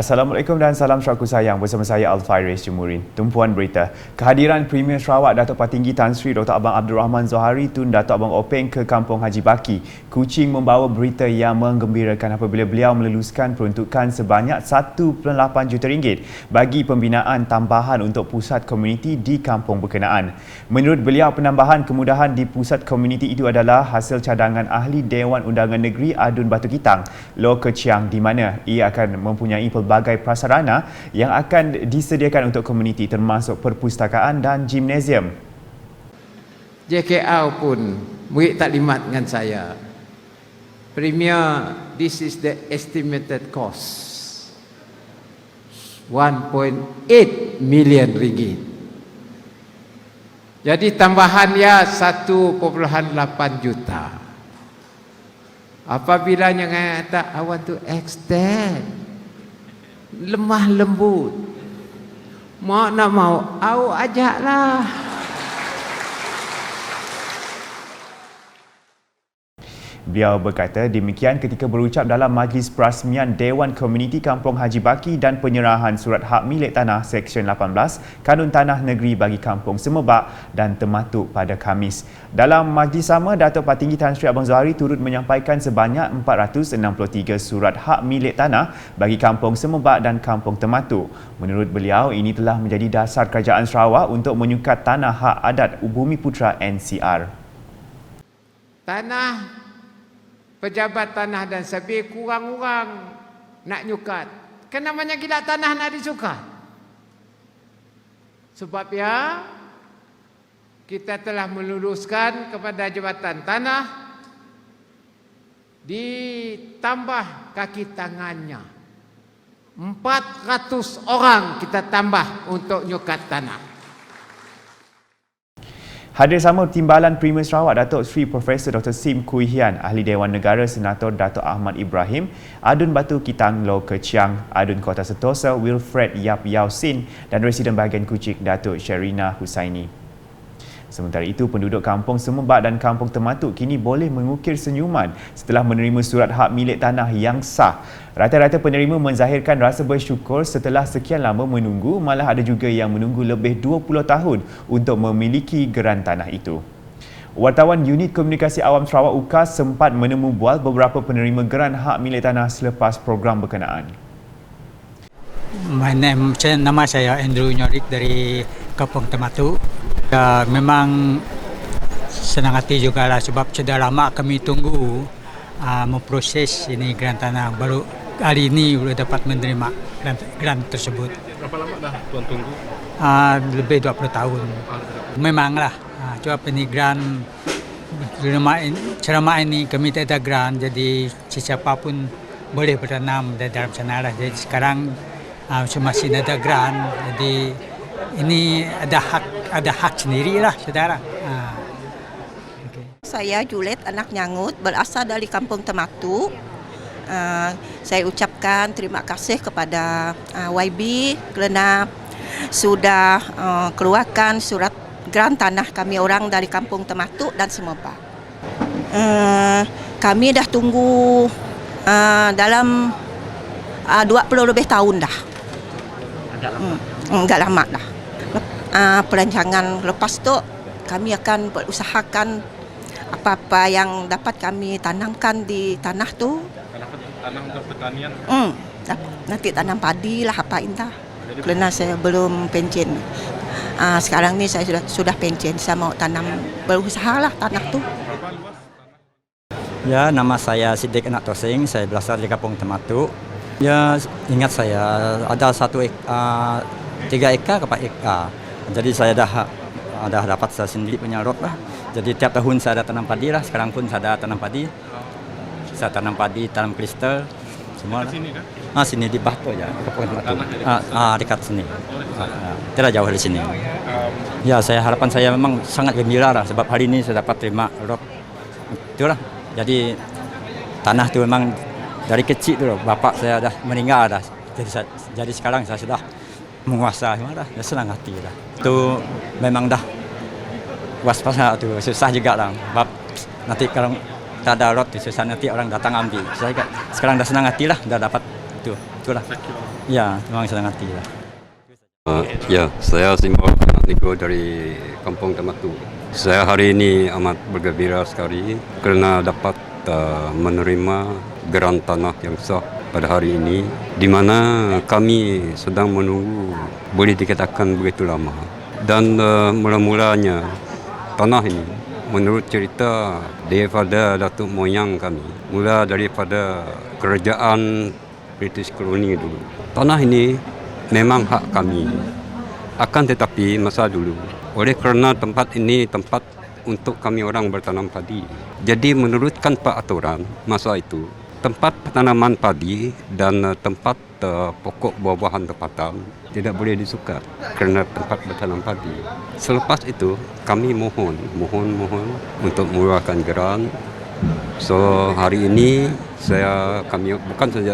Assalamualaikum dan salam syaraku sayang, bersama saya Al-Fairis Jemurin. Tumpuan berita, kehadiran Premier Sarawak Datuk Patinggi Tan Sri Dr. Abang Abdul Rahman Zohari Tun Datuk Abang Openg ke Kampung Haji Baki, Kuching membawa berita yang menggembirakan apabila beliau meluluskan peruntukan sebanyak 1.8 juta ringgit bagi pembinaan tambahan untuk pusat komuniti di kampung berkenaan. Menurut beliau, penambahan kemudahan di pusat komuniti itu adalah hasil cadangan Ahli Dewan Undangan Negeri Adun Batu Kitang, Lo Kechiang, di mana ia akan mempunyai pelbagai prasarana yang akan disediakan untuk komuniti termasuk perpustakaan dan gimnasium. JKR pun beri taklimat dengan saya. Premier, this is the estimated cost. 1.8 million ringgit. Jadi tambahannya 1.8 juta. Apabila yang kata I want to extend, lemah lembut, mau nak mau, awak ajaklah. Beliau berkata demikian ketika berucap dalam majlis perasmian Dewan Komuniti Kampung Haji Baki dan penyerahan surat hak milik tanah Seksyen 18 Kanun Tanah Negeri bagi Kampung Semerbak dan Tematuk pada Khamis. Dalam majlis sama, Datuk Patinggi Tan Sri Abang Zohari turut menyampaikan sebanyak 463 surat hak milik tanah bagi Kampung Semerbak dan Kampung Tematuk. Menurut beliau, ini telah menjadi dasar Kerajaan Sarawak untuk menyukat tanah hak adat Bumiputera NCR. Tanah pejabat tanah dan sabir kurang-kurang nak nyukat. Kenapa banyak gila tanah nak disukat? Sebab ya, kita telah meluluskan kepada Jabatan Tanah ditambah kaki tangannya. 400 orang kita tambah untuk nyukat tanah. Hadir sama Timbalan Premier Sarawak Datuk Seri Profesor Dr. Sim Kui Hian, Ahli Dewan Negara Senator Datuk Ahmad Ibrahim, Adun Batu Kitang Lo Kechiang, Adun Kota Sentosa Wilfred Yap Yau Sin dan Residen Bahagian Kuching Datuk Sherina Husaini. Sementara itu, penduduk Kampung Semerbak dan Kampung Tematuk kini boleh mengukir senyuman setelah menerima surat hak milik tanah yang sah. Rata-rata penerima menzahirkan rasa bersyukur setelah sekian lama menunggu, malah ada juga yang menunggu lebih 20 tahun untuk memiliki geran tanah itu. Wartawan Unit Komunikasi Awam Sarawak UKAS sempat menemu bual beberapa penerima geran hak milik tanah selepas program berkenaan. Nama saya Andrew Nyorik dari Kampung Tematuk. Memang senang hati juga lah sebab sudah lama kami tunggu memproses ini geran tanah. Baru hari ini sudah dapat menerima geran tersebut. Berapa lama dah tuan tunggu? Lebih 20 tahun. Memanglah sebab ini geran selama ini kami tak ada geran, jadi siapa pun boleh bertanam dalam sana lah. Jadi sekarang masih ada geran, jadi ini ada hak sendirilah saudara. Okay. Saya Juliet anak Nyangut, berasal dari Kampung Tematuk. Saya ucapkan terima kasih kepada YB kerana sudah keluarkan surat geran tanah kami orang dari Kampung Tematuk dan Semerbak. Kami dah tunggu dalam 20 lebih tahun dah. Agak lama dah. Perancangan lepas tu kami akan berusahakan apa-apa yang dapat kami tanamkan di tanah tu. Tanah untuk pertanian? Nanti tanam padi lah apa indah. Kerana saya belum pencen. Sekarang ni saya sudah pencen, saya mau tanam, berusaha lah tanah tu. Ya, nama saya Siddiq Anak Tosing, saya berasal dari Kampung Tematuk. Ya, ingat saya ada 3 ekar ke 4 ekar. Jadi saya dah dapat saya sendiri punya rot lah. Jadi tiap tahun saya ada tanam padi lah. Sekarang pun saya ada tanam padi. Saya tanam padi, tanam kristal, semua. Di sini kan? Sini di Batu ya, Kampung Tematuk. Dekat sini. Tidak jauh dari sini. Ya, harapan saya memang sangat gembira lah sebab hari ini saya dapat terima rot. Itulah. Jadi tanah itu memang dari kecil dulu bapak saya dah meninggal dah. Jadi sekarang saya sudah menguasai, dah senang hati dah. Itu memang dah waspada tu susah juga lah. Sebab nanti kalau tak ada rot susah nanti orang datang ambil. Saya sekarang dah senang hati lah, dah dapat Itulah. Ya, memang senang hati lah. Ya, saya Simbol Niko dari Kampung Tamatu. Saya hari ini amat bergembira sekali kerana dapat menerima geran tanah yang sah pada hari ini, di mana kami sedang menunggu boleh dikatakan begitu lama. Dan mula-mulanya tanah ini menurut cerita daripada datuk moyang kami, mula daripada kerajaan British koloni dulu. Tanah ini memang hak kami. Akan tetapi masa dulu, oleh kerana tempat ini tempat untuk kami orang bertanam padi. Jadi menurutkan peraturan masa itu, tempat penanaman padi dan tempat pokok buah-buahan tempatan tidak boleh disukat kerana tempat bertanam padi. Selepas itu kami mohon untuk mengeluarkan geran. So hari ini kami bukan saja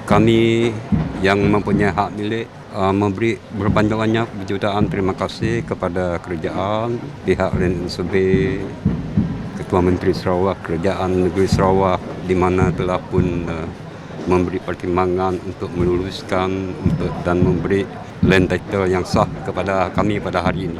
kami yang mempunyai hak milik memberi berbanyak berjutaan terima kasih kepada kerajaan, pihak Land Survey, Ketua Menteri Sarawak, Kerajaan Negeri Sarawak, di mana telah pun memberi pertimbangan untuk meluluskan dan memberi land title yang sah kepada kami pada hari ini.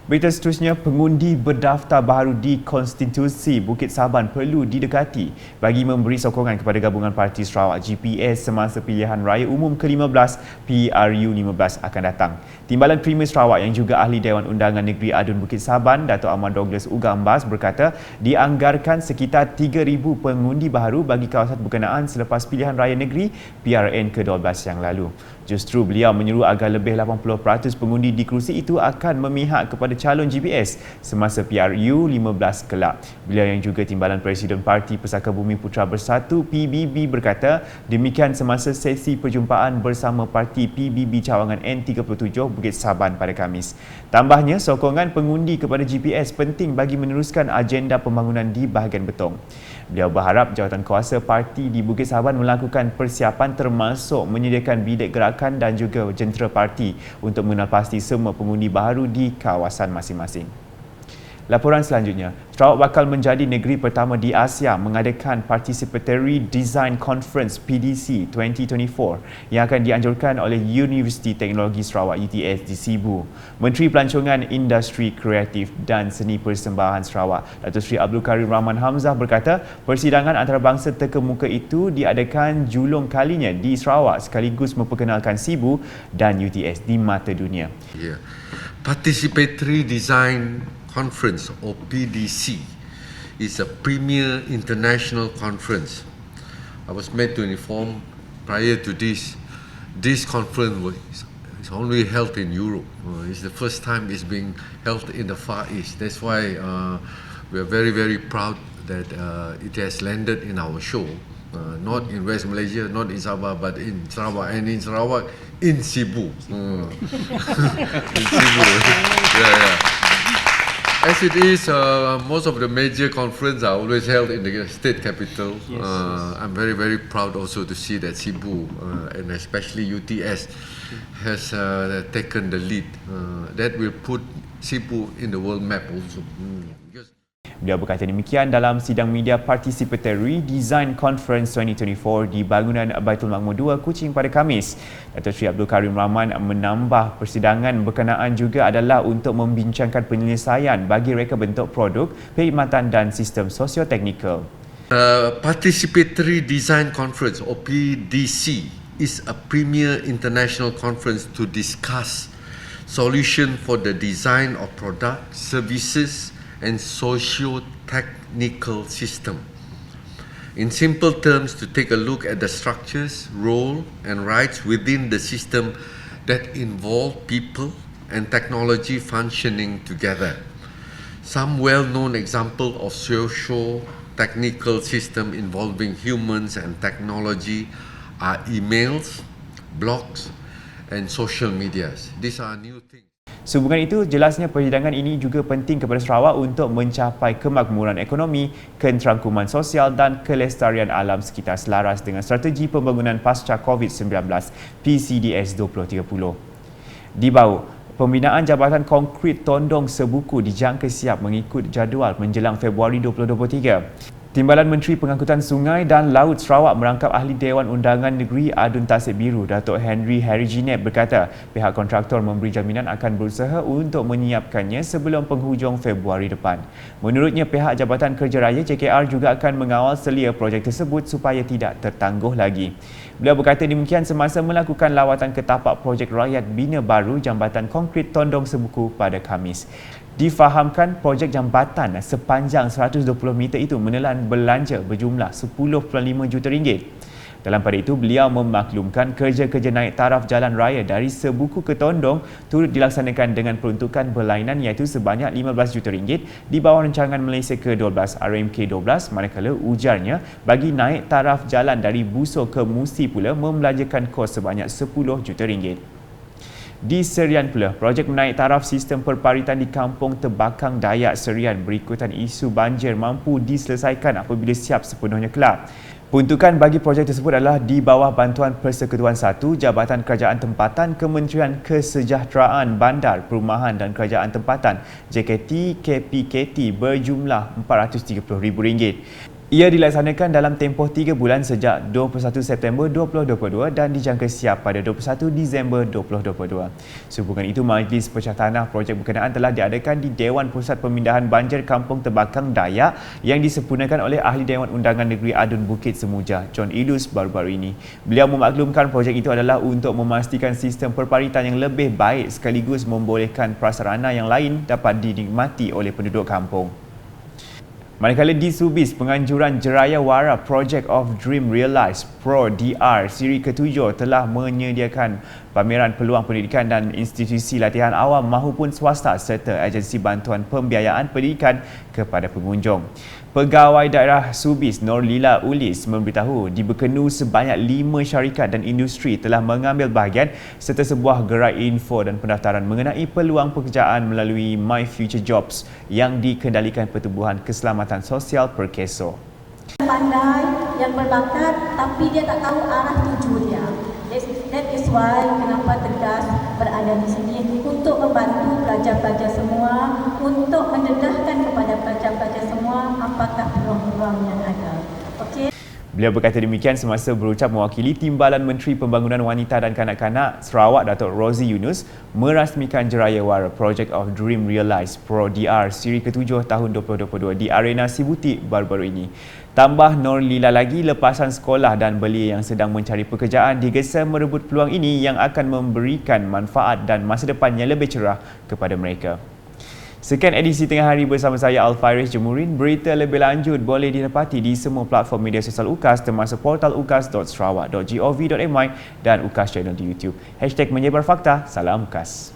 Berita seterusnya, pengundi berdaftar baru di Konstitusi Bukit Saban perlu didekati bagi memberi sokongan kepada Gabungan Parti Sarawak GPS semasa pilihan raya umum ke-15 PRU 15 akan datang. Timbalan Premier Sarawak yang juga Ahli Dewan Undangan Negeri Adun Bukit Saban, Dato' Ahmad Douglas Ugambas berkata dianggarkan sekitar 3,000 pengundi baru bagi kawasan berkenaan selepas pilihan raya negeri PRN ke-12 yang lalu. Justru beliau menyeru agar lebih 80% pengundi di kerusi itu akan memihak kepada calon GPS semasa PRU 15 kelak. Beliau yang juga Timbalan Presiden Parti Pesaka Bumi Putra Bersatu PBB berkata demikian semasa sesi perjumpaan bersama Parti PBB cawangan N37 Bukit Saban pada Khamis. Tambahnya, sokongan pengundi kepada GPS penting bagi meneruskan agenda pembangunan di bahagian Betong. Beliau berharap jawatan kuasa parti di Bukit Saban melakukan persiapan termasuk menyediakan bilik gerakan dan juga jentera parti untuk mengenal pasti semua pengundi baru di kawasan masing-masing. Laporan selanjutnya, Sarawak bakal menjadi negeri pertama di Asia mengadakan Participatory Design Conference PDC 2024 yang akan dianjurkan oleh Universiti Teknologi Sarawak UTS di Sibu. Menteri Pelancongan Industri Kreatif dan Seni Persembahan Sarawak, Datuk Seri Abdul Karim Rahman Hamzah berkata persidangan antarabangsa terkemuka itu diadakan julung kalinya di Sarawak sekaligus memperkenalkan Sibu dan UTS di mata dunia. Yeah. Participatory Design Conference or PDC is a premier international conference. I was made to inform prior to this conference is only held in Europe. It's the first time it's being held in the Far East. That's why we are very proud that it has landed in our show. Not in West Malaysia, not in Sabah, but in Sarawak, and in Sarawak, in Sibu. In Sibu. Yeah. As it is, most of the major conferences are always held in the state capital. Yes. I'm very proud also to see that Sibu and especially UTS has taken the lead. That will put Sibu in the world map also. Beliau berkata demikian dalam sidang media Participatory Design Conference 2024 di bangunan Baitul Makmur 2 Kuching pada Khamis. Datuk Seri Abdul Karim Rahman menambah persidangan berkenaan juga adalah untuk membincangkan penyelesaian bagi reka bentuk produk, perkhidmatan dan sistem sosio-teknikal. Participatory Design Conference or PDC is a premier international conference to discuss solution for the design of products, services and socio-technical system. In simple terms, to take a look at the structures, role and rights within the system that involve people and technology functioning together. Some well-known examples of socio-technical system involving humans and technology are emails, blogs and social medias. These are new things. Sehubungan itu, jelasnya persidangan ini juga penting kepada Sarawak untuk mencapai kemakmuran ekonomi, keterangkuman sosial dan kelestarian alam sekitar selaras dengan strategi pembangunan pasca COVID-19 PCDS 2030. Di bawah, pembinaan Jabatan Konkrit Tondong Sebuku dijangka siap mengikut jadual menjelang Februari 2023. Timbalan Menteri Pengangkutan Sungai dan Laut Sarawak merangkap Ahli Dewan Undangan Negeri Adun Tasik Biru, Datuk Henry Harijinet berkata pihak kontraktor memberi jaminan akan berusaha untuk menyiapkannya sebelum penghujung Februari depan. Menurutnya, pihak Jabatan Kerja Raya JKR juga akan mengawal selia projek tersebut supaya tidak tertangguh lagi. Beliau berkata demikian semasa melakukan lawatan ke tapak projek rakyat bina baru Jambatan Konkrit Tondong Sebuku pada Khamis. Difahamkan projek jambatan sepanjang 120 meter itu menelan belanja berjumlah 10.5 juta ringgit. Dalam pada itu, beliau memaklumkan kerja-kerja naik taraf jalan raya dari Sebuku ke Tondong turut dilaksanakan dengan peruntukan berlainan iaitu sebanyak 15 juta ringgit di bawah rancangan Malaysia ke-12 RMK-12, manakala ujarnya bagi naik taraf jalan dari Buso ke Musi pula membelanjakan kos sebanyak 10 juta ringgit. Di Serian pula, projek menaik taraf sistem perparitan di Kampung Tebakang Dayak Serian berikutan isu banjir mampu diselesaikan apabila siap sepenuhnya kelak. Peruntukan bagi projek tersebut adalah di bawah bantuan Persekutuan 1 Jabatan Kerajaan Tempatan Kementerian Kesejahteraan Bandar, Perumahan dan Kerajaan Tempatan JKT KPKT berjumlah RM430,000. Ia dilaksanakan dalam tempoh 3 bulan sejak 21 September 2022 dan dijangka siap pada 21 Disember 2022. Sehubungan itu, Majlis Pecah Tanah projek berkenaan telah diadakan di Dewan Pusat Pemindahan Banjir Kampung Tebakang Dayak yang disempurnakan oleh Ahli Dewan Undangan Negeri Adun Bukit Semuja, John Ilus baru-baru ini. Beliau memaklumkan projek itu adalah untuk memastikan sistem perparitan yang lebih baik sekaligus membolehkan prasarana yang lain dapat dinikmati oleh penduduk kampung. Manakala di Subis, penganjuran Jeraya Wara Project of Dream Realised Pro DR siri ke-7 telah menyediakan pameran peluang pendidikan dan institusi latihan awam mahupun swasta serta agensi bantuan pembiayaan pendidikan kepada pengunjung. Pegawai Daerah Subis Norlila Ulis memberitahu dibekenu sebanyak 5 syarikat dan industri telah mengambil bahagian serta sebuah gerai info dan pendaftaran mengenai peluang pekerjaan melalui My Future Jobs yang dikendalikan Pertubuhan Keselamatan Sosial Perkeso. Pandai, yang berbakat tapi dia tak tahu arah tuju dia. That is why kenapa Tegas berada di sini untuk membantu pelajar-pelajar semua, untuk mendedahkan kepada pelajar-pelajar semua apakah peluang-peluang yang ada. Okey. Beliau berkata demikian semasa berucap mewakili Timbalan Menteri Pembangunan Wanita dan Kanak-Kanak Sarawak Datuk Rozi Yunus merasmikan Jeraya Wara Project of Dream Realised Pro DR siri ke-7 tahun 2022 di Arena Sibutik baru-baru ini. Tambah Norlila lagi, lepasan sekolah dan belia yang sedang mencari pekerjaan digesa merebut peluang ini yang akan memberikan manfaat dan masa depan yang lebih cerah kepada mereka. Sekian edisi Tengah Hari bersama saya Alfairiz Jemurin. Berita lebih lanjut boleh didapati di semua platform media sosial UKAS termasuk portal ukas.sarawak.gov.my dan UKAS channel di YouTube. #menyebar fakta, salam UKAS.